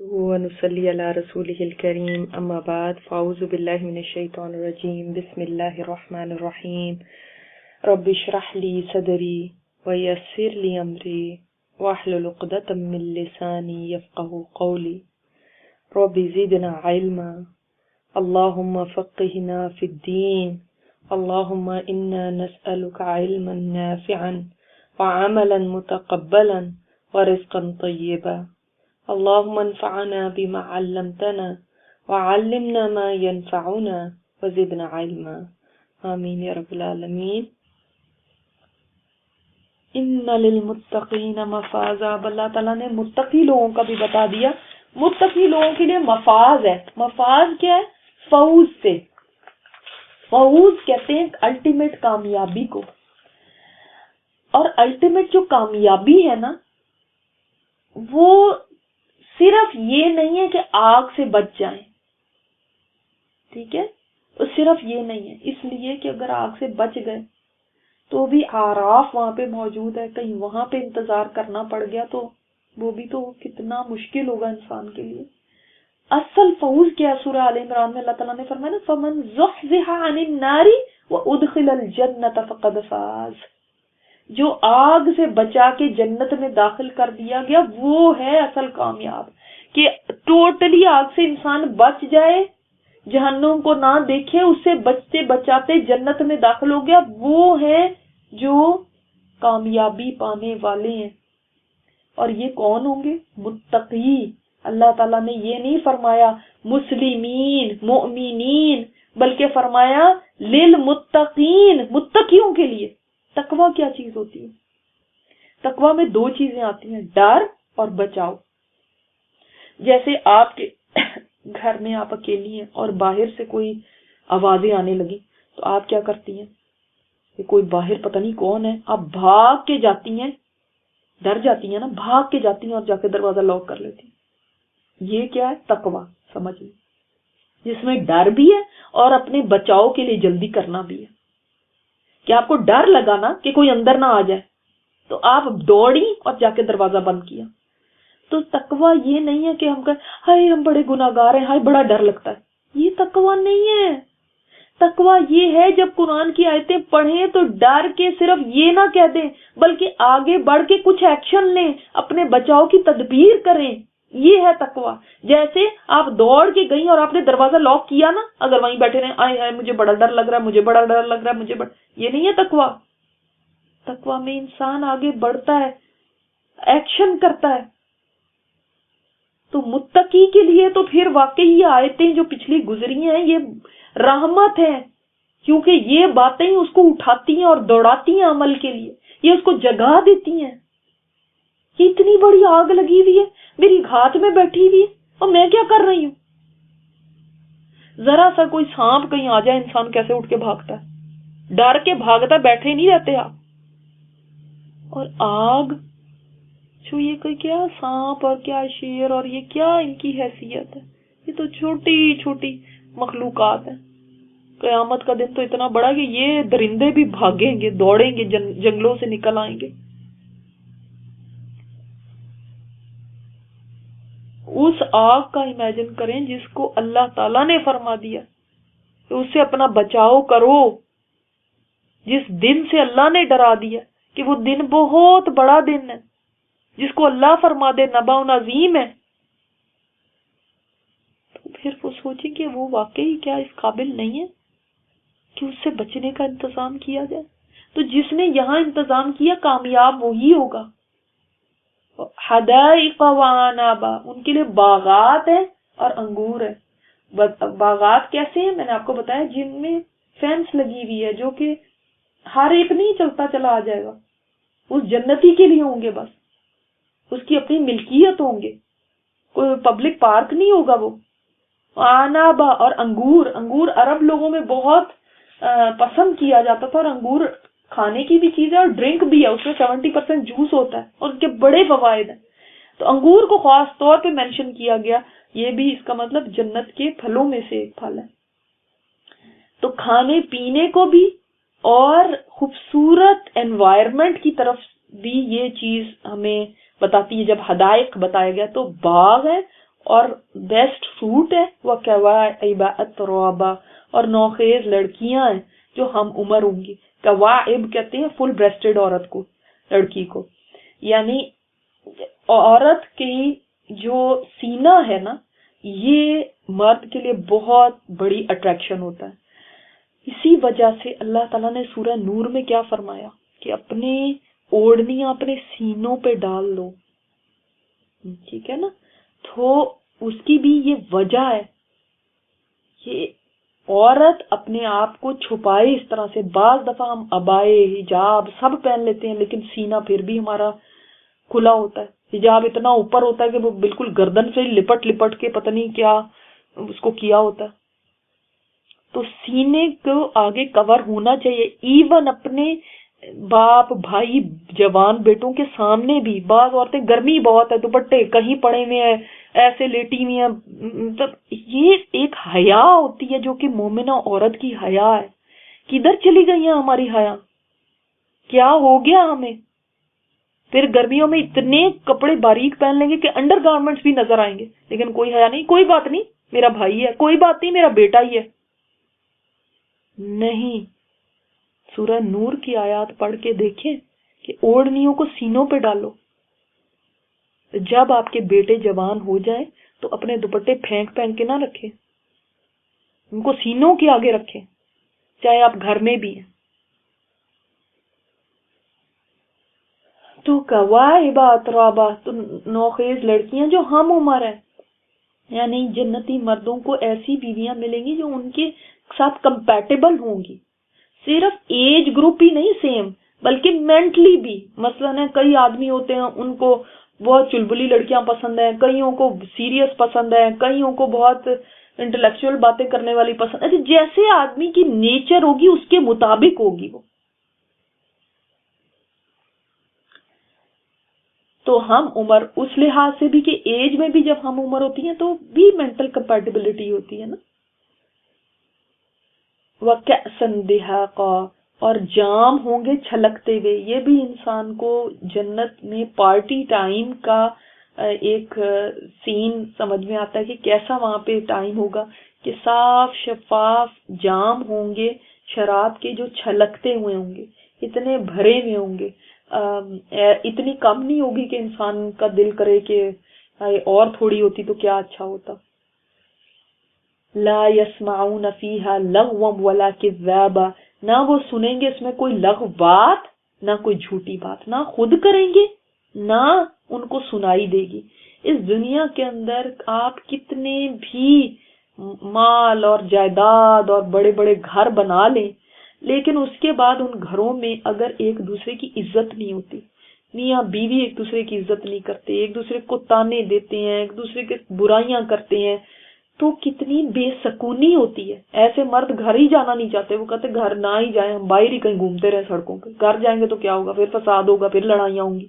ونصلي على رسوله الكريم أما بعد فأعوذ بالله من الشيطان الرجيم بسم الله الرحمن الرحيم رب اشرح لي صدري ويسر لي أمري واحلل عقدة من لساني يفقهوا قولي رب زدنا علما اللهم فقهنا في الدين اللهم إنا نسألك علما نافعا وعملا متقبلا ورزقا طيبا اللهم انفعنا بما علمتنا وعلمنا ما ينفعنا وزدنا علما آمین یا رب العالمین. ان للمتقین مفازا، اللہ تعالیٰ نے متقی لوگوں کا بھی بتا دیا. متقی لوگوں کے لیے مفاز ہے. مفاز کیا ہے؟ فوز سے. فوز کہتے ہیں الٹیمیٹ کامیابی کو. اور الٹیمیٹ جو کامیابی ہے نا، وہ صرف یہ نہیں ہے کہ آگ سے بچ جائیں. ٹھیک ہے، تو صرف یہ نہیں ہے. اس لیے کہ اگر آگ سے بچ گئے تو بھی آراف وہاں پہ موجود ہے، کہیں وہاں پہ انتظار کرنا پڑ گیا تو وہ بھی تو کتنا مشکل ہوگا انسان کے لیے. اصل فوز کیا؟ سورہ آل عمران میں اللہ تعالیٰ نے فرمایا نا فمن زحزح عن النار وادخل الجنۃ فقد فاز. جو آگ سے بچا کے جنت میں داخل کر دیا گیا وہ ہے اصل کامیاب. کہ ٹوٹلی آگ سے انسان بچ جائے، جہنم کو نہ دیکھے، اس سے بچتے بچاتے جنت میں داخل ہو گیا، وہ ہے جو کامیابی پانے والے ہیں. اور یہ کون ہوں گے؟ متقی. اللہ تعالیٰ نے یہ نہیں فرمایا مسلمین مؤمنین، بلکہ فرمایا للمتقین، متقیوں کے لیے. تقویٰ کیا چیز ہوتی ہے؟ تقویٰ میں دو چیزیں آتی ہیں، ڈر اور بچاؤ. جیسے آپ کے گھر میں آپ اکیلی ہیں اور باہر سے کوئی آوازیں آنے لگی تو آپ کیا کرتی ہیں؟ کہ کوئی باہر پتہ نہیں کون ہے، آپ بھاگ کے جاتی ہیں، ڈر جاتی ہیں نا، بھاگ کے جاتی ہیں اور جا کے دروازہ لاک کر لیتی ہیں. یہ کیا ہے؟ تقویٰ. سمجھ لیں، جس میں ڈر بھی ہے اور اپنے بچاؤ کے لیے جلدی کرنا بھی ہے. کہ آپ کو ڈر لگا نا کہ کوئی اندر نہ آ جائے تو آپ دوڑی اور جا کے دروازہ بند کیا. تو تقویٰ یہ نہیں ہے کہ ہم کہیں ہائے ہم بڑے گناہگار ہیں، ہائے بڑا ڈر لگتا ہے. یہ تقویٰ نہیں ہے. تقویٰ یہ ہے جب قرآن کی آیتیں پڑھیں تو ڈر کے صرف یہ نہ کہہ دیں، بلکہ آگے بڑھ کے کچھ ایکشن لیں، اپنے بچاؤ کی تدبیر کریں. یہ ہے تقویٰ. جیسے آپ دوڑ کے گئی اور آپ نے دروازہ لاک کیا نا، اگر وہیں بیٹھے رہے آئے ہائے مجھے بڑا ڈر لگ رہا ہے، مجھے بڑا ڈر لگ رہا ہے، مجھے یہ نہیں ہے تقویٰ. تقویٰ میں انسان آگے بڑھتا ہے، ایکشن کرتا ہے. تو متقی کے لیے تو پھر واقعی یہ آیتیں جو پچھلی گزری ہیں یہ رحمت ہے، کیونکہ یہ باتیں اس کو اٹھاتی ہیں اور دوڑاتی ہیں عمل کے لیے، یہ اس کو جگا دیتی ہیں. یہ اتنی بڑی آگ لگی ہوئی ہے، میری گھات میں بیٹھی ہوئی ہے، اور میں کیا کر رہی ہوں؟ ذرا سا کوئی سانپ کہیں آ جائے انسان کیسے اٹھ کے بھاگتا ہے، ڈر کے بھاگتا ہے، بیٹھے نہیں رہتے آپ. اور آگ جو یہ کوئی کیا سانپ اور کیا شیر اور یہ کیا ان کی حیثیت ہے؟ یہ تو چھوٹی چھوٹی مخلوقات ہیں. قیامت کا دن تو اتنا بڑا کہ یہ درندے بھی بھاگیں گے، دوڑیں گے، جنگلوں سے نکل آئیں گے. اس آگ کا امیجن کریں جس کو اللہ تعالیٰ نے فرما دیا کہ اس سے اپنا بچاؤ کرو. جس دن سے اللہ نے ڈرا دیا کہ وہ دن بہت بڑا دن ہے، جس کو اللہ فرما دے نبأ عظیم ہے، تو پھر وہ سوچیں کہ وہ واقعی کیا اس قابل نہیں ہے کہ اس سے بچنے کا انتظام کیا جائے. تو جس نے یہاں انتظام کیا کامیاب وہی ہوگا. حدائق وعنابا، ان کے لیے باغات ہے اور انگور ہے. باغات کیسے ہیں؟ میں نے آپ کو بتایا جن میں فینس لگی ہوئی ہے، جو کہ ہر ایک نہیں چلتا چلا آ جائے گا. اس جنتی کے لیے ہوں گے، بس اس کی اپنی ملکیت ہوں گے، کوئی پبلک پارک نہیں ہوگا. وہ عنابا اور انگور. انگور عرب لوگوں میں بہت پسند کیا جاتا تھا، اور انگور کھانے کی بھی چیز ہے اور ڈرنک بھی ہے. اس میں 70% جوس ہوتا ہے اور ان کے بڑے فوائد ہیں. تو انگور کو خاص طور پہ مینشن کیا گیا. یہ بھی اس کا مطلب جنت کے پھلوں میں سے ایک پھل ہے. تو کھانے پینے کو بھی اور خوبصورت انوائرمنٹ کی طرف بھی یہ چیز ہمیں بتاتی ہے. جب حدائق بتایا گیا تو باغ ہے اور بیسٹ فروٹ ہے وہ کواعب اترابا، اور نوخیز لڑکیاں ہیں جو ہم عمر ہوں گی. کواعب کہتے ہیں فل بریسٹڈ عورت کو، لڑکی کو، یعنی عورت کی جو سینہ ہے نا یہ مرد کے لیے بہت بڑی اٹریکشن ہوتا ہے. اسی وجہ سے اللہ تعالیٰ نے سورہ نور میں کیا فرمایا کہ اپنے اوڑھنیاں اپنے سینوں پہ ڈال لو، ٹھیک ہے نا. تو اس کی بھی یہ وجہ ہے کہ عورت اپنے آپ کو چھپائے اس طرح سے. بعض دفعہ ہم عبائے حجاب سب پہن لیتے ہیں لیکن سینہ پھر بھی ہمارا کھلا ہوتا ہے. حجاب اتنا اوپر ہوتا ہے کہ وہ بالکل گردن سے لپٹ لپٹ کے پتہ نہیں کیا اس کو کیا ہوتا ہے. تو سینے کو آگے کور ہونا چاہیے. ایون اپنے باپ بھائی جوان بیٹوں کے سامنے بھی. بعض عورتیں گرمی بہت ہے دوپٹے کہیں پڑے ہوئے ہیں ایسے لیٹی ہوئی ہیں، مطلب یہ ایک حیا ہوتی ہے جو کہ مومنہ عورت کی حیا ہے. کدھر چلی گئی ہیں ہماری حیا؟ کیا ہو گیا ہمیں؟ پھر گرمیوں میں اتنے کپڑے باریک پہن لیں گے کہ انڈر گارمنٹس بھی نظر آئیں گے لیکن کوئی حیا نہیں. کوئی بات نہیں میرا بھائی ہے، کوئی بات نہیں میرا بیٹا ہی ہے. نہیں، سورہ نور کی آیات پڑھ کے دیکھیں کہ اوڑھنیوں کو سینوں پہ ڈالو. جب آپ کے بیٹے جوان ہو جائیں تو اپنے دوپٹے پھینک نہ رکھیں، ان کو سینوں کے آگے رکھیں چاہے آپ گھر میں بھی ہیں. تو کواعب اترابا، تو نوخیز لڑکیاں جو ہم عمر ہیں، یعنی جنتی مردوں کو ایسی بیویاں ملیں گی جو ان کے ساتھ کمپیٹیبل ہوں گی. صرف ایج گروپ ہی نہیں سیم بلکہ مینٹلی بھی. مثلا کئی آدمی ہوتے ہیں ان کو بہت چلبلی لڑکیاں پسند ہیں، کئیوں کو سیریس پسند ہیں، کئیوں کو بہت انٹلیکچوئل باتیں کرنے والی پسند ہے. جیسے آدمی کی نیچر ہوگی اس کے مطابق ہوگی وہ. تو ہم عمر اس لحاظ سے بھی کہ ایج میں بھی جب ہم عمر ہوتی ہیں تو بھی مینٹل کمپیٹیبلٹی ہوتی ہے نا. وَكَأْسًا دِهَاقًا، اور جام ہوں گے چھلکتے ہوئے. یہ بھی انسان کو جنت میں پارٹی ٹائم کا ایک سین سمجھ میں آتا ہے کہ کیسا وہاں پہ ٹائم ہوگا کہ صاف شفاف جام ہوں گے شراب کے جو چھلکتے ہوئے ہوں گے، اتنے بھرے ہوئے ہوں گے. اتنی کم نہیں ہوگی کہ انسان کا دل کرے کہ اور تھوڑی ہوتی تو کیا اچھا ہوتا. لا يسمعون فيها لغوا ولا كذابا، نہ وہ سنیں گے اس میں کوئی لغو بات نہ کوئی جھوٹی بات، نہ خود کریں گے نہ ان کو سنائی دے گی. اس دنیا کے اندر آپ کتنے بھی مال اور جائیداد اور بڑے بڑے گھر بنا لیں لیکن اس کے بعد ان گھروں میں اگر ایک دوسرے کی عزت نہیں ہوتی، میاں بیوی ایک دوسرے کی عزت نہیں کرتے، ایک دوسرے کو تانے دیتے ہیں، ایک دوسرے کے برائیاں کرتے ہیں، تو کتنی بے سکونی ہوتی ہے. ایسے مرد گھر ہی جانا نہیں چاہتے، وہ کہتے گھر نہ ہی جائیں، ہم باہر ہی کہیں گھومتے رہے سڑکوں پہ. گھر جائیں گے تو کیا ہوگا؟ پھر فساد ہوگا، پھر لڑائیاں ہوں گی.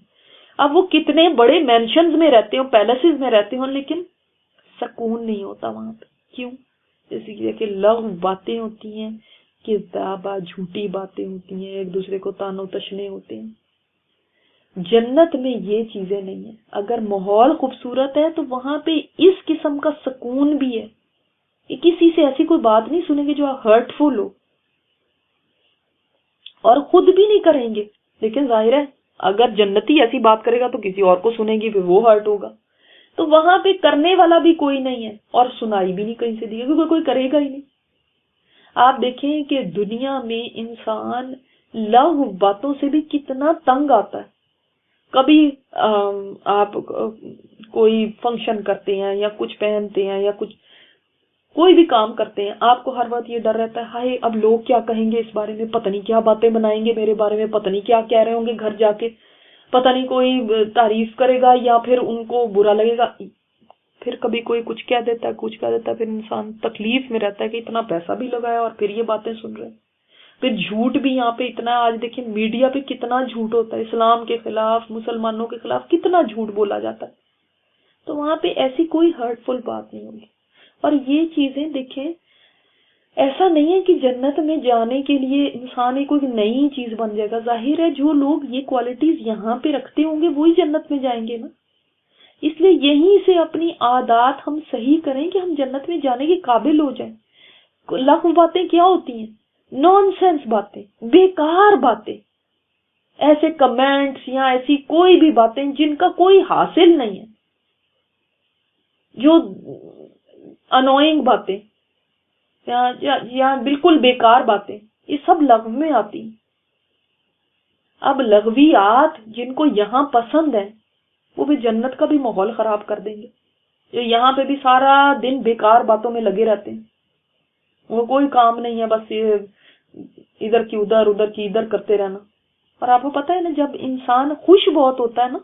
اب وہ کتنے بڑے مینشنز میں رہتے ہوں، پیلیسز میں رہتے ہوں لیکن سکون نہیں ہوتا وہاں پہ. کیوں؟ اس لیے کہ لغو باتیں ہوتی ہیں، کذابہ جھوٹی باتیں ہوتی ہیں، ایک دوسرے کو تانو تشنے ہوتے ہیں. جنت میں یہ چیزیں نہیں ہیں. اگر ماحول خوبصورت ہے تو وہاں پہ اس قسم کا سکون بھی ہے. یہ کسی سے ایسی کوئی بات نہیں سنیں گے جو ہرٹ فل ہو اور خود بھی نہیں کریں گے. لیکن ظاہر ہے اگر جنتی ایسی بات کرے گا تو کسی اور کو سنے گی، پھر وہ ہرٹ ہوگا. تو وہاں پہ کرنے والا بھی کوئی نہیں ہے اور سنائی بھی نہیں کہیں سے دی گئی کیونکہ کوئی کرے گا ہی نہیں. آپ دیکھیں کہ دنیا میں انسان لغو باتوں سے بھی کتنا تنگ آتا ہے. کبھی آپ کوئی فنکشن کرتے ہیں یا کچھ پہنتے ہیں یا کچھ کوئی بھی کام کرتے ہیں، آپ کو ہر وقت یہ ڈر رہتا ہے ہائے اب لوگ کیا کہیں گے اس بارے میں، پتہ نہیں کیا باتیں بنائیں گے میرے بارے میں، پتہ نہیں کیا کہہ رہے ہوں گے گھر جا کے، پتہ نہیں کوئی تعریف کرے گا یا پھر ان کو برا لگے گا. پھر کبھی کوئی کچھ کہہ دیتا ہے کچھ کہہ دیتا ہے، پھر انسان تکلیف میں رہتا ہے کہ اتنا پیسہ بھی لگایا اور پھر یہ باتیں سن رہے ہیں. پھر جھوٹ بھی یہاں پہ اتنا، آج دیکھیں میڈیا پہ کتنا جھوٹ ہوتا ہے، اسلام کے خلاف مسلمانوں کے خلاف کتنا جھوٹ بولا جاتا ہے. تو وہاں پہ ایسی کوئی ہرٹ فل بات نہیں ہوگی. اور یہ چیزیں دیکھیں ایسا نہیں ہے کہ جنت میں جانے کے لیے انسان ہی کوئی نئی چیز بن جائے گا. ظاہر ہے جو لوگ یہ کوالٹیز یہاں پہ رکھتے ہوں گے وہی جنت میں جائیں گے نا. اس لیے یہیں سے اپنی عادات ہم صحیح کریں کہ ہم جنت میں جانے کے قابل ہو جائیں. لغو باتیں کیا ہوتی ہیں؟ نان سینس باتیں، بیکار باتیں، ایسے کمنٹس یا ایسی کوئی بھی باتیں جن کا کوئی حاصل نہیں ہے، جو انوئنگ باتیں یا بالکل بیکار باتیں، یہ سب لغو میں آتی ہیں. اب لغویات جن کو یہاں پسند ہے وہ بھی جنت کا بھی ماحول خراب کر دیں گے. جو یہاں پہ بھی سارا دن بیکار باتوں میں لگے رہتے ہیں، وہ کوئی کام نہیں ہے، بس یہ ادھر کی ادھر ادھر کی ادھر کرتے رہنا. اور آپ کو پتا ہے نا، جب انسان خوش بہت ہوتا ہے نا،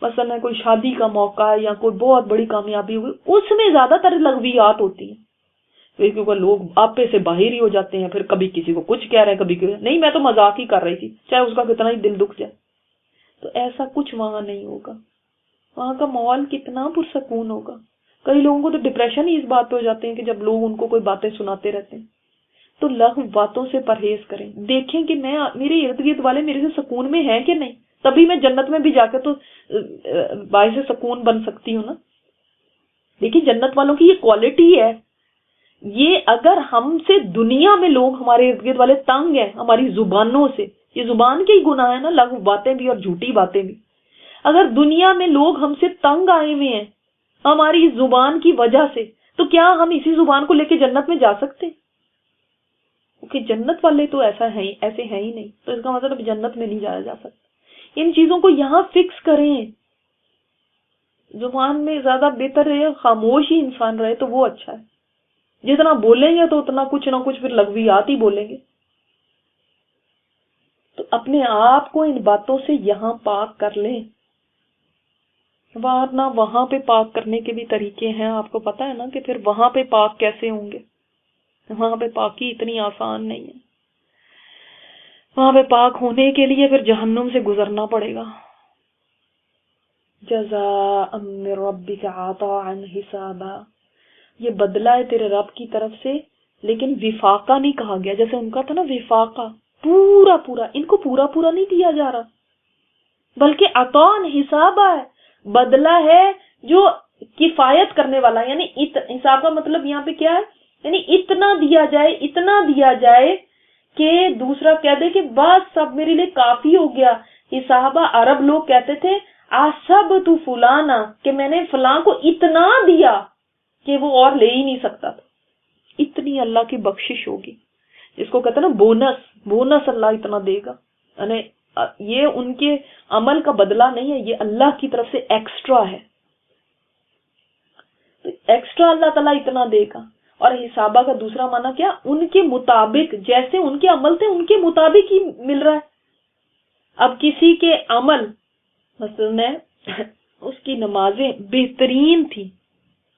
مثلا کوئی شادی کا موقع ہے یا کوئی بہت بڑی کامیابی ہوئی، اس میں زیادہ تر لغویات ہوتی ہیں. کیونکہ لوگ آپے سے باہر ہی ہو جاتے ہیں، پھر کبھی کسی کو کچھ کہہ رہے ہیں، کبھی نہیں میں تو مذاق ہی کر رہی تھی، چاہے اس کا کتنا ہی دل دکھ جائے. تو ایسا کچھ وہاں نہیں ہوگا. وہاں کا ماحول کتنا پرسکون ہوگا. کئی لوگوں کو تو ڈپریشن ہی اس بات پہ ہو جاتے ہیں کہ جب لوگ ان کو کوئی باتیں سناتے رہتے ہیں. تو لغو باتوں سے پرہیز کریں. دیکھیں کہ میرے ارد گرد والے میرے سے سکون میں ہیں کہ نہیں، تبھی میں جنت میں بھی جا کے تو باعث سکون بن سکتی ہوں نا. دیکھیں جنت والوں کی یہ کوالٹی ہے. یہ اگر ہم سے دنیا میں لوگ ہمارے ارد گرد والے تنگ ہیں ہماری زبانوں سے، یہ زبان کے ہی گناہ ہے نا، لغو باتیں بھی اور جھوٹی باتیں بھی. اگر دنیا میں لوگ ہم سے تنگ آئے ہوئے ہیں ہماری زبان کی وجہ سے، تو کیا ہم اسی زبان کو لے کے جنت میں جا سکتے؟ کیونکہ جنت والے تو ایسے ہیں ہی نہیں. تو اس کا مطلب جنت میں نہیں جایا جا سکتا. ان چیزوں کو یہاں فکس کریں. زبان میں زیادہ بہتر ہے خاموش ہی انسان رہے تو وہ اچھا ہے. جتنا بولیں گے تو اتنا کچھ نہ کچھ پھر لغویات ہی بولیں گے. تو اپنے آپ کو ان باتوں سے یہاں پاک کر لیں، ورنہ وہاں پہ پاک کرنے کے بھی طریقے ہیں. آپ کو پتا ہے نا کہ پھر وہاں پہ پاک کیسے ہوں گے. وہاں پہ پاکی اتنی آسان نہیں ہے. وہاں پہ پاک ہونے کے لیے پھر جہنم سے گزرنا پڑے گا. جزاء من ربک عطاء حسابا، یہ بدلہ ہے تیرے رب کی طرف سے، لیکن وفاقہ نہیں کہا گیا. جیسے ان کا تھا نا وفاقہ، پورا پورا، ان کو پورا پورا نہیں دیا جا رہا، بلکہ عطاء حسابا ہے، بدلہ ہے جو کفایت کرنے والا. یعنی حساب کا مطلب یہاں پہ کیا ہے؟ یعنی اتنا دیا جائے کہ دوسرا کہہ دے کہ بس سب میرے لیے کافی ہو گیا. حسابہ عرب لوگ کہتے تھے آسب تو فلانا، کہ میں نے فلاں کو اتنا دیا کہ وہ اور لے ہی نہیں سکتا تھا. اتنی اللہ کی بخشش ہوگی، جس کو کہتے ہیں نا بونس اللہ اتنا دے گا. یعنی یہ ان کے عمل کا بدلہ نہیں ہے، یہ اللہ کی طرف سے ایکسٹرا ہے. تو ایکسٹرا اللہ تعالیٰ اتنا دے گا. اور حسابہ کا دوسرا معنی کیا؟ ان کے مطابق، جیسے ان کے عمل تھے ان کے مطابق ہی مل رہا ہے. اب کسی کے عمل مثلا اس کی نمازیں بہترین تھی،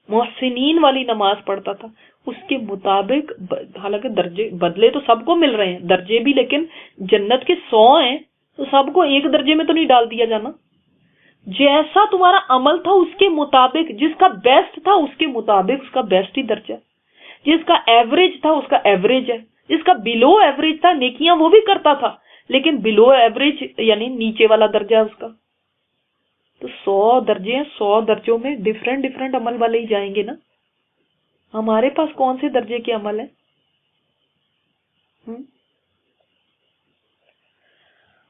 محسنین والی نماز پڑھتا تھا، اس کے مطابق، حالانکہ درجے بدلے تو سب کو مل رہے ہیں درجے بھی، لیکن جنت کے 100 ہیں تو سب کو ایک درجے میں تو نہیں ڈال دیا جانا. جیسا تمہارا عمل تھا اس کے مطابق، جس کا بیسٹ تھا اس کے مطابق اس کا بیسٹ ہی درجہ، جس کا ایوریج تھا اس کا ایوریج ہے، جس کا بلو ایوریج تھا نیکیاں وہ بھی کرتا تھا لیکن بلو ایوریج یعنی نیچے والا درجہ ہے اس کا. تو 100 درجے ہیں، 100 درجوں میں ڈیفرنٹ عمل والے ہی جائیں گے نا. ہمارے پاس کون سے درجے کے عمل ہیں؟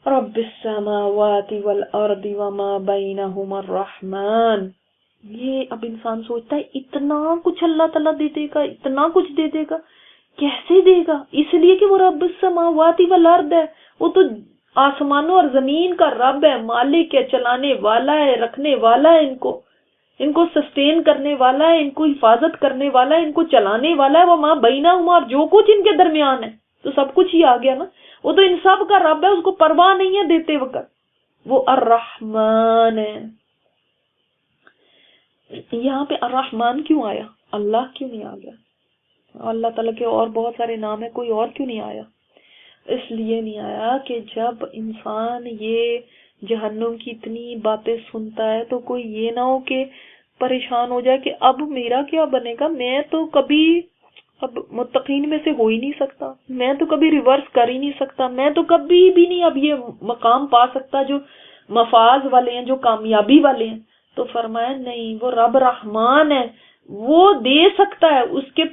رب السماوات والارض وما بینہما الرحمن. یہ اب انسان سوچتا ہے اتنا کچھ اللہ تعالیٰ دے دے گا، اتنا کچھ دے دے گا، کیسے دے گا؟ اس لیے کہ وہ رب السماوات والارض ہے، وہ تو آسمانوں اور زمین کا رب ہے، مالک ہے، چلانے والا ہے، رکھنے والا ہے، ان کو سسٹین کرنے والا ہے، ان کو حفاظت کرنے والا ہے، ان کو چلانے والا ہے. وہ ماں بینہما، اور جو کچھ ان کے درمیان ہے تو سب کچھ ہی آ گیا نا. وہ تو ان سب کا رب ہے، اس کو پرواہ نہیں ہے دیتے وقت. وہ الرحمن ہے. یہاں پہ الرحمن کیوں آیا؟ اللہ کیوں نہیں آ گیا؟ اللہ تعالیٰ کے اور بہت سارے نام ہیں، کوئی اور کیوں نہیں آیا؟ اس لیے نہیں آیا کہ جب انسان یہ جہنم کی اتنی باتیں سنتا ہے تو کوئی یہ نہ ہو کہ پریشان ہو جائے کہ اب میرا کیا بنے گا، میں تو کبھی اب متقین میں سے ہو ہی نہیں سکتا، میں تو کبھی ریورس کر ہی نہیں سکتا، میں تو کبھی بھی نہیں اب یہ مقام پا سکتا جو مفاز والے ہیں، جو کامیابی والے ہیں. تو فرمایا نہیں، وہ رب رحمان ہے، وہ دے سکتا ہے، اس کے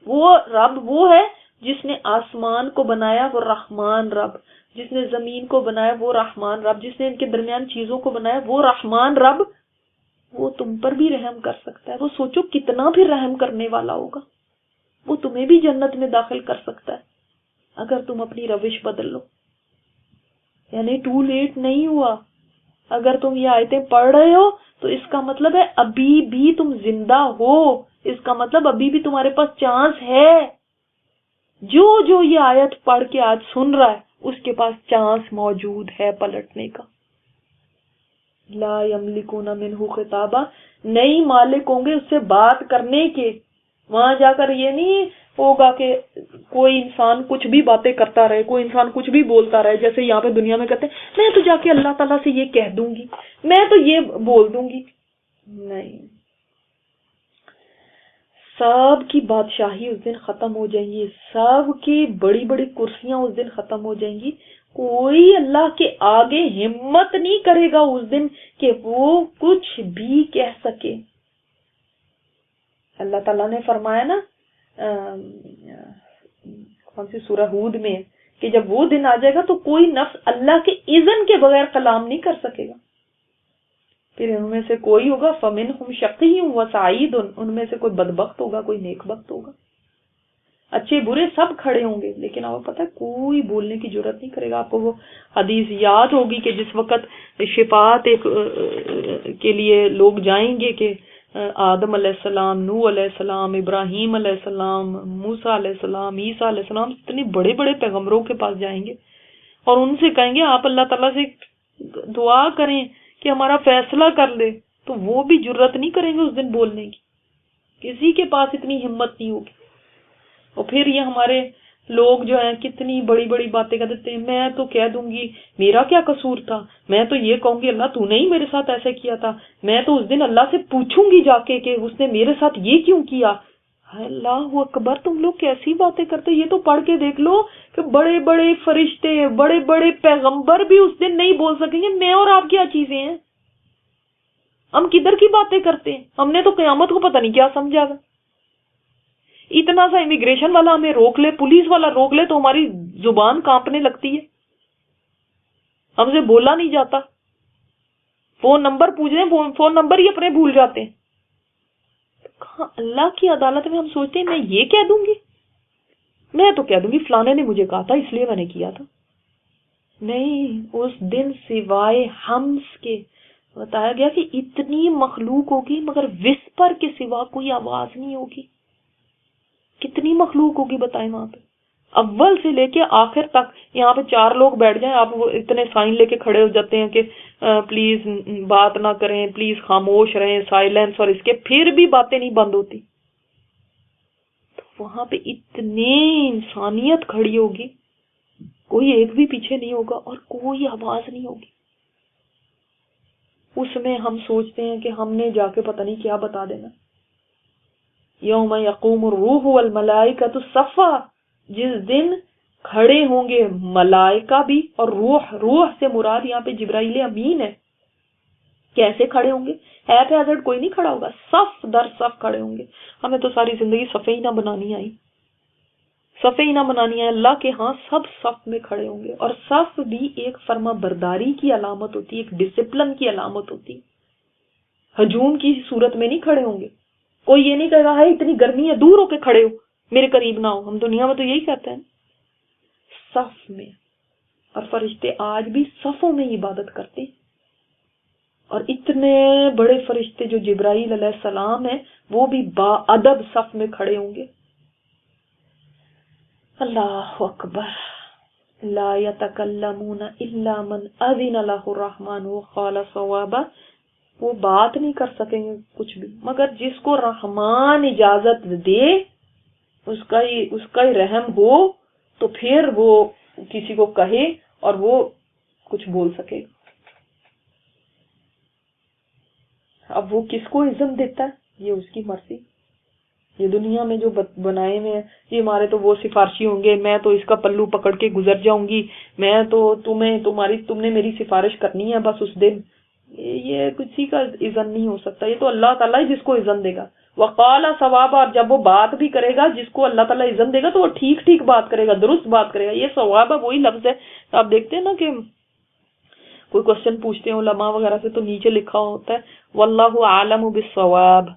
وہ رب وہ ہے جس نے آسمان کو بنایا، وہ رحمان رب، جس نے زمین کو بنایا وہ رحمان رب، جس نے ان کے درمیان چیزوں کو بنایا وہ رحمان رب، وہ تم پر بھی رحم کر سکتا ہے۔ وہ سوچو کتنا بھی رحم کرنے والا ہوگا، وہ تمہیں بھی جنت میں داخل کر سکتا ہے اگر تم اپنی روش بدل لو۔ یعنی ٹو لیٹ نہیں ہوا۔ اگر تم یہ آیتیں پڑھ رہے ہو تو اس کا مطلب ہے ابھی بھی تم زندہ ہو، اس کا مطلب ابھی بھی تمہارے پاس چانس ہے۔ جو یہ آیت پڑھ کے آج سن رہا ہے اس کے پاس چانس موجود ہے پلٹنے کا۔ لا یملکون منہ خطابا، نہیں مالک ہوں گے اس سے بات کرنے کے۔ وہاں جا کر یہ نہیں ہوگا کہ کوئی انسان کچھ بھی باتیں کرتا رہے، کوئی انسان کچھ بھی بولتا رہے، جیسے یہاں پہ دنیا میں کہتے ہیں میں تو جا کے اللہ تعالیٰ سے یہ کہہ دوں گی، میں تو یہ بول دوں گی۔ نہیں، سب کی بادشاہی اس دن ختم ہو جائیں گی، سب کی بڑی بڑی کرسیاں اس دن ختم ہو جائیں گی۔ کوئی اللہ کے آگے ہمت نہیں کرے گا اس دن کہ وہ کچھ بھی کہہ سکے۔ اللہ تعالیٰ نے فرمایا نا کون سی سورہ ہود میں کہ جب وہ دن آ جائے گا تو کوئی نفس اللہ کے اذن کے بغیر کلام نہیں کر سکے گا۔ پھر ان میں سے کوئی ہوگا فمنہم شقی و سعید، ان میں سے کوئی بدبخت ہوگا، کوئی نیک بخت ہوگا، اچھے برے سب کھڑے ہوں گے، لیکن آپ کو پتہ ہے کوئی بولنے کی جرات نہیں کرے گا۔ آپ کو وہ حدیث یاد ہوگی کہ جس وقت شفاعت کے لیے لوگ جائیں گے کہ آدم علیہ السلام، نوح علیہ السلام، ابراہیم علیہ السلام، موسیٰ علیہ السلام، عیسیٰ علیہ السلام، اتنے بڑے بڑے پیغمبروں کے پاس جائیں گے اور ان سے کہیں گے آپ اللہ تعالیٰ سے دعا کریں کہ ہمارا فیصلہ کر لے، تو وہ بھی جرات نہیں کریں گے اس دن بولنے کی، کسی کے پاس اتنی ہمت نہیں ہوگی۔ اور پھر یہ ہمارے لوگ جو ہیں کتنی بڑی بڑی باتیں کر دیتے ہیں، میں تو کہہ دوں گی میرا کیا قصور تھا، میں تو یہ کہوں گی اللہ تو نے ہی میرے ساتھ ایسے کیا تھا، میں تو اس دن اللہ سے پوچھوں گی جا کے کہ اس نے میرے ساتھ یہ کیوں کیا۔ اللہ اکبر، تم لوگ کیسی باتیں کرتے، یہ تو پڑھ کے دیکھ لو کہ بڑے بڑے فرشتے، بڑے بڑے پیغمبر بھی اس دن نہیں بول سکیں گے میں اور آپ کیا چیزیں ہیں۔ ہم کدھر کی باتیں کرتے ہیں، ہم نے تو قیامت کو پتہ نہیں کیا سمجھا گا۔ اتنا سا امیگریشن والا ہمیں روک لے، پولیس والا روک لے تو ہماری زبان کانپنے لگتی ہے، ہم سے بولا نہیں جاتا، فون نمبر پوچھ رہے ہیں فون نمبر ہی اپنے بھول جاتے ہیں۔ کہاں اللہ کی عدالت میں ہم سوچتے ہیں میں یہ کہہ دوں گی، میں تو کہہ دوں گی فلانے نے مجھے کہا تھا اس لیے میں نے کیا تھا۔ نہیں، اس دن سوائے ہمس کے بتایا گیا کہ اتنی مخلوق ہوگی مگر وسپر کے سوا کوئی آواز نہیں ہوگی۔ کتنی مخلوق ہوگی بتائیں وہاں پہ، اول سے لے کے آخر تک۔ یہاں پہ 4 لوگ بیٹھ جائیں، آپ وہ اتنے سائن لے کے کھڑے ہو جاتے ہیں کہ پلیز بات نہ کریں، پلیز خاموش رہیں، سائلنس، اور اس کے پھر بھی باتیں نہیں بند ہوتی۔ تو وہاں پہ اتنی انسانیت کھڑی ہوگی، کوئی ایک بھی پیچھے نہیں ہوگا اور کوئی آواز نہیں ہوگی۔ اس میں ہم سوچتے ہیں کہ ہم نے جا کے پتہ نہیں کیا بتا دینا۔ یوم یقوم الروح والملائکۃ صفا، جس دن کھڑے ہوں گے ملائکہ بھی اور روح سے مراد یہاں پہ جبرائیل امین ہے۔ کیسے کھڑے ہوں گے؟ ایٹ ہیزرڈ کوئی نہیں کھڑا ہوگا، صف در صف کھڑے ہوں گے۔ ہمیں تو ساری زندگی صفیں ہی نہ بنانی آئی، صفیں ہی نہ بنانی آئی، اللہ کے ہاں سب صف میں کھڑے ہوں گے۔ اور صف بھی ایک فرما برداری کی علامت ہوتی ہے، ایک ڈسپلن کی علامت ہوتی ہے۔ ہجوم کی صورت میں نہیں کھڑے ہوں گے، کوئی یہ نہیں کہے گا ہے اتنی گرمی ہے دور ہو کے کھڑے ہو میرے قریب نہ ہو۔ ہم دنیا میں تو یہی کہتے ہیں، صف میں۔ اور فرشتے آج بھی صفوں میں عبادت کرتے ہیں، اور اتنے بڑے فرشتے جو جبرائیل علیہ السلام ہیں وہ بھی با ادب صف میں کھڑے ہوں گے۔ اللہ اکبر، لا یتکلمون الا من اذن له الرحمن وقال صوابا، وہ بات نہیں کر سکیں گے کچھ بھی مگر جس کو رحمان اجازت دے، اس کا ہی رحم ہو تو پھر وہ کسی کو کہے اور وہ کچھ بول سکے۔ اب وہ کس کو اذن دیتا ہے، یہ اس کی مرضی۔ یہ دنیا میں جو بنائے ہوئے ہیں، یہ ہمارے تو وہ سفارشی ہوں گے، میں تو اس کا پلو پکڑ کے گزر جاؤں گی، میں تو تم نے میری سفارش کرنی ہے بس اس دن۔ یہ کسی کا اذن نہیں ہو سکتا، یہ تو اللہ تعالیٰ ہی جس کو اذن دے گا. وقال ثواب، اور جب وہ بات بھی کرے گا جس کو اللہ تعالیٰ اذن دے گا تو وہ ٹھیک ٹھیک بات کرے گا، درست بات کرے گا. یہ ثواب ہے، وہی لفظ ہے. آپ دیکھتے ہیں نا کہ کوئی کوشچن پوچھتے ہیں علماء وغیرہ سے تو نیچے لکھا ہوتا ہے واللہ عالم بالصواب،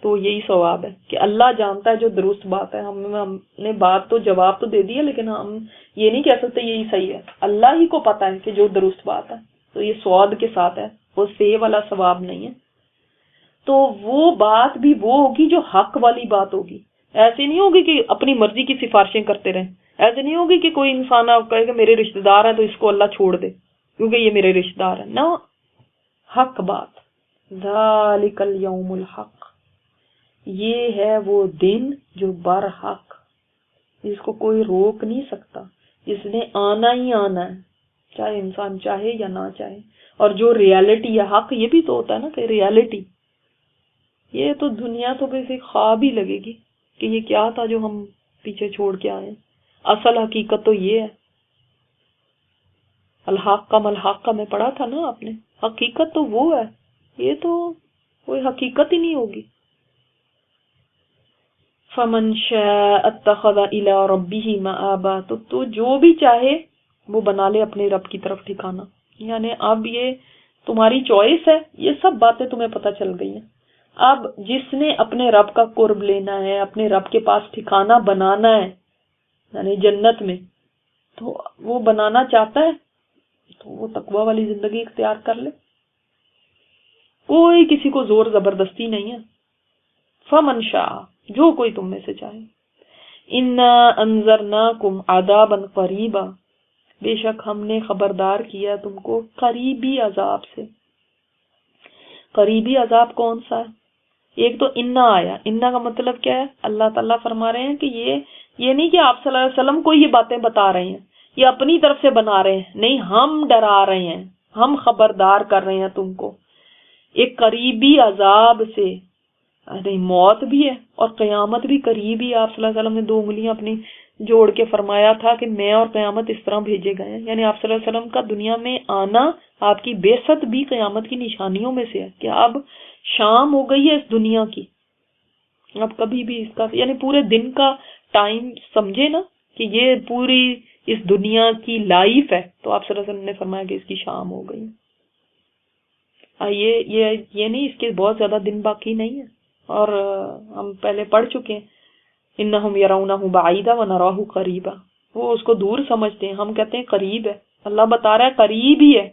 تو یہی ثواب ہے کہ اللہ جانتا ہے جو درست بات ہے. ہم نے بات تو جواب تو دے دیا، لیکن ہم یہ نہیں کہہ سکتے یہی صحیح ہے. اللہ ہی کو پتا ہے کہ جو درست بات ہے، تو یہ سواد کے ساتھ ہے، وہ سے والا ثواب نہیں ہے. تو وہ بات بھی وہ ہوگی جو حق والی بات ہوگی. ایسے نہیں ہوگی کہ اپنی مرضی کی سفارشیں کرتے رہیں. ایسے نہیں ہوگی کہ کوئی انسان آپ کہے کہ میرے رشتہ دار ہیں تو اس کو اللہ چھوڑ دے کیونکہ یہ میرے رشتہ دار ہیں. نہ، حق بات. ذالک الیوم الحق، یہ ہے وہ دن جو برحق، جس کو کوئی روک نہیں سکتا، جس نے آنا ہی آنا ہے، چاہے انسان چاہے یا نہ چاہے. اور جو ریالٹی ہے، حق یہ بھی تو ہوتا ہے نا کہ ریالٹی. یہ تو دنیا تو بس ایک خواب ہی لگے گی کہ یہ کیا تھا جو ہم پیچھے چھوڑ کے آئے. اصل حقیقت تو یہ ہے. الحق کا ملحق کا میں پڑھا تھا نا آپ نے، حقیقت تو وہ ہے، یہ تو کوئی حقیقت ہی نہیں ہوگی. فمن شاء اتخذ الى ربه مآبا، تو جو بھی چاہے وہ بنا لے اپنے رب کی طرف ٹھکانہ. یعنی اب یہ تمہاری چوائس ہے. یہ سب باتیں تمہیں پتہ چل گئی ہیں. اب جس نے اپنے رب کا قرب لینا ہے، اپنے رب کے پاس ٹھکانہ بنانا ہے یعنی جنت میں، تو وہ بنانا چاہتا ہے تو وہ تقوی والی زندگی اختیار کر لے. کوئی کسی کو زور زبردستی نہیں ہے. فمن شاء، جو کوئی تم میں سے چاہے. انا انذرناکم عذابا قریبا، بے شک ہم نے خبردار کیا تم کو قریبی عذاب سے. قریبی عذاب کون سا ہے؟ ایک تو انا آیا. انا کا مطلب کیا ہے؟ اللہ تعالیٰ فرما رہے ہیں کہ یہ نہیں کہ آپ صلی اللہ علیہ وسلم کو یہ باتیں بتا رہے ہیں، یہ اپنی طرف سے بنا رہے ہیں. نہیں، ہم ڈرا رہے ہیں، ہم خبردار کر رہے ہیں تم کو ایک قریبی عذاب سے. ارے موت بھی ہے اور قیامت بھی قریب ہی. آپ صلی اللہ علیہ وسلم نے 2 انگلیاں اپنی جوڑ کے فرمایا تھا کہ میں اور قیامت اس طرح بھیجے گئے ہیں. یعنی آپ صلی اللہ علیہ وسلم کا دنیا میں آنا، آپ کی بعثت بھی قیامت کی نشانیوں میں سے ہے کہ اب شام ہو گئی ہے اس دنیا کی. اب کبھی بھی اس کا یعنی پورے دن کا ٹائم سمجھے نا کہ یہ پوری اس دنیا کی لائف ہے. تو آپ صلی اللہ علیہ وسلم نے فرمایا کہ اس کی شام ہو گئی. یہ نہیں، اس کے بہت زیادہ دن باقی نہیں ہے. اور ہم پہلے پڑھ چکے ہیں انہم یرونہ بعیدا ونراہ قریبا. وہ اس کو دور سمجھتے ہیں، ہم کہتے ہیں قریب ہے. اللہ بتا رہا ہے قریب ہی ہے.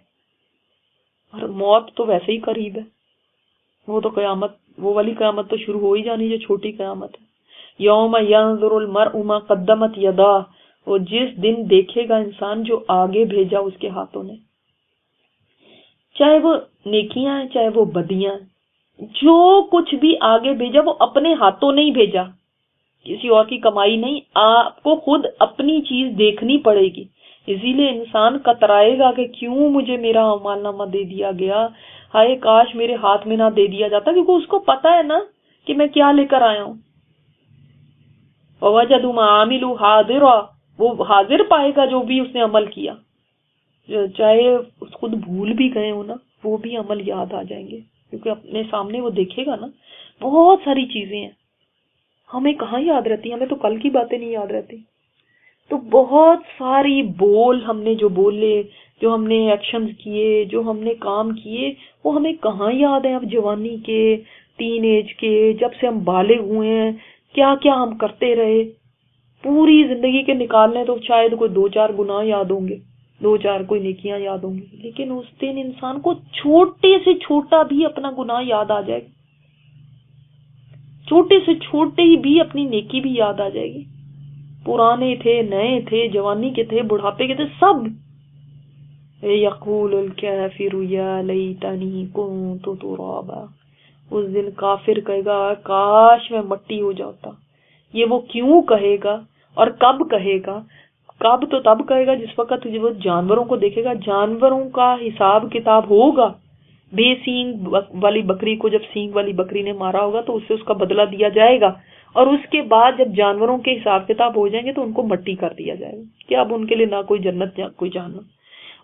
اور موت تو ویسے ہی قریب ہے. وہ تو قیامت، وہ والی قیامت تو شروع ہو ہی جانی جو چھوٹی قیامت ہے. یوم ینظر المرء ما قدمت یداہ، وہ جس دن دیکھے گا انسان جو آگے بھیجا اس کے ہاتھوں نے، چاہے وہ نیکیاں ہیں چاہے وہ بدیاں ہیں. جو کچھ بھی آگے بھیجا وہ اپنے ہاتھوں نہیں بھیجا، کسی اور کی کمائی نہیں. آپ کو خود اپنی چیز دیکھنی پڑے گی. اسی لیے انسان کترائے گا کہ کیوں مجھے میرا اعمال نامہ دے دیا گیا، ہائے کاش میرے ہاتھ میں نہ دے دیا جاتا، کیونکہ اس کو پتا ہے نا کہ میں کیا لے کر آیا ہوں. وَوَجَدُوا مَا عَمِلُوا حَاضِرًا، وہ حاضر پائے گا جو بھی اس نے عمل کیا. چاہے خود بھول بھی گئے ہو نا، وہ بھی عمل یاد آ جائیں گے کیونکہ اپنے سامنے وہ دیکھے گا نا. بہت ساری چیزیں ہیں ہمیں کہاں یاد رہتی، ہمیں تو کل کی باتیں نہیں یاد رہتی. تو بہت ساری بول ہم نے جو بولے، جو ہم نے ایکشنز کیے، جو ہم نے کام کیے، وہ ہمیں کہاں یاد ہے. اب جوانی کے، ٹین ایج کے، جب سے ہم بالغ ہوئے ہیں، کیا کیا ہم کرتے رہے. پوری زندگی کے نکالنے تو شاید کوئی 2-4 گناہ یاد ہوں گے، 2-4 کوئی نیکیاں یاد ہوں گی، لیکن اس دن انسان کو چھوٹے سے چھوٹا بھی اپنا گناہ یاد آ جائے گا، چھوٹے سے چھوٹے ہی بھی اپنی نیکی بھی یاد آ جائے گی. پرانے تھے، نئے تھے، جوانی کے تھے، بڑھاپے کے تھے، سب. یقول الکافر یا لیتنی کنت ترابا، اس دن کافر کہے گا کاش میں مٹی ہو جاتا. یہ وہ کیوں کہے گا اور کب کہے گا؟ کب تو تب کہے گا جس وقت وہ جانوروں کو دیکھے گا. جانوروں کا حساب کتاب ہوگا. بے سینگ والی بکری کو جب سینگ والی بکری نے مارا ہوگا تو اس سے اس کا بدلہ دیا جائے گا، اور اس کے بعد جب جانوروں کے حساب کتاب ہو جائیں گے تو ان کو مٹی کر دیا جائے گا کہ اب ان کے لیے نہ کوئی جنت نہ کوئی جہنم.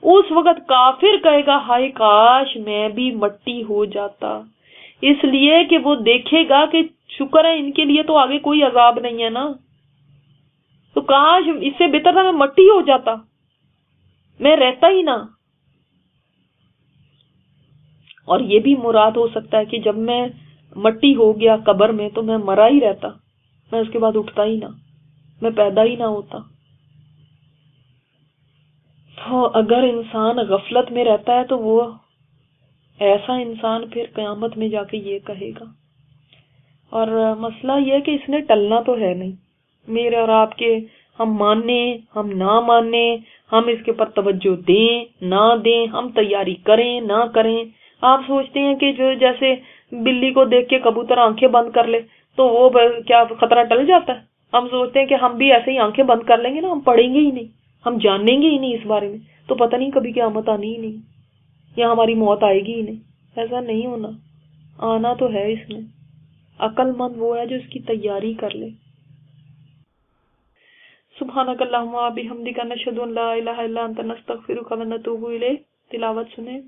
اس وقت کافر کہے گا ہائے کاش میں بھی مٹی ہو جاتا، اس لیے کہ وہ دیکھے گا کہ شکر ہے ان کے لیے تو آگے کوئی عذاب نہیں ہے نا، تو کاش اس سے بہتر تھا میں مٹی ہو جاتا، میں رہتا ہی نہ۔ اور یہ بھی مراد ہو سکتا ہے کہ جب میں مٹی ہو گیا قبر میں تو میں مرا ہی رہتا، میں اس کے بعد اٹھتا ہی نہ، میں پیدا ہی نہ ہوتا۔ تو اگر انسان غفلت میں رہتا ہے تو وہ ایسا انسان پھر قیامت میں جا کے یہ کہے گا۔ اور مسئلہ یہ ہے کہ اس نے ٹلنا تو ہے نہیں، میرے اور آپ کے، ہم مانیں ہم نہ مانیں، ہم اس کے پر توجہ دیں نہ دیں، ہم تیاری کریں نہ کریں۔ آپ سوچتے ہیں کہ جو جیسے بلی کو دیکھ کے کبوتر آنکھیں بند کر لے تو وہ کیا خطرہ ٹل جاتا ہے؟ ہم سوچتے ہیں کہ ہم بھی ایسے ہی آنکھیں بند کر لیں گے نا، ہم پڑھیں گے ہی نہیں، ہم جانیں گے ہی نہیں اس بارے میں، تو پتہ نہیں کبھی قیامت آنی ہی نہیں یا ہماری موت آئے گی ہی نہیں۔ ایسا نہیں ہونا، آنا تو ہے اس میں۔ عقل مند وہ ہے جو اس کی تیاری کر لے۔ سبحانک اللہم و بحمدک، نشہد ان لا الہ الا انت، نستغفرک و نتوب الیک۔ تلاوت سنیں۔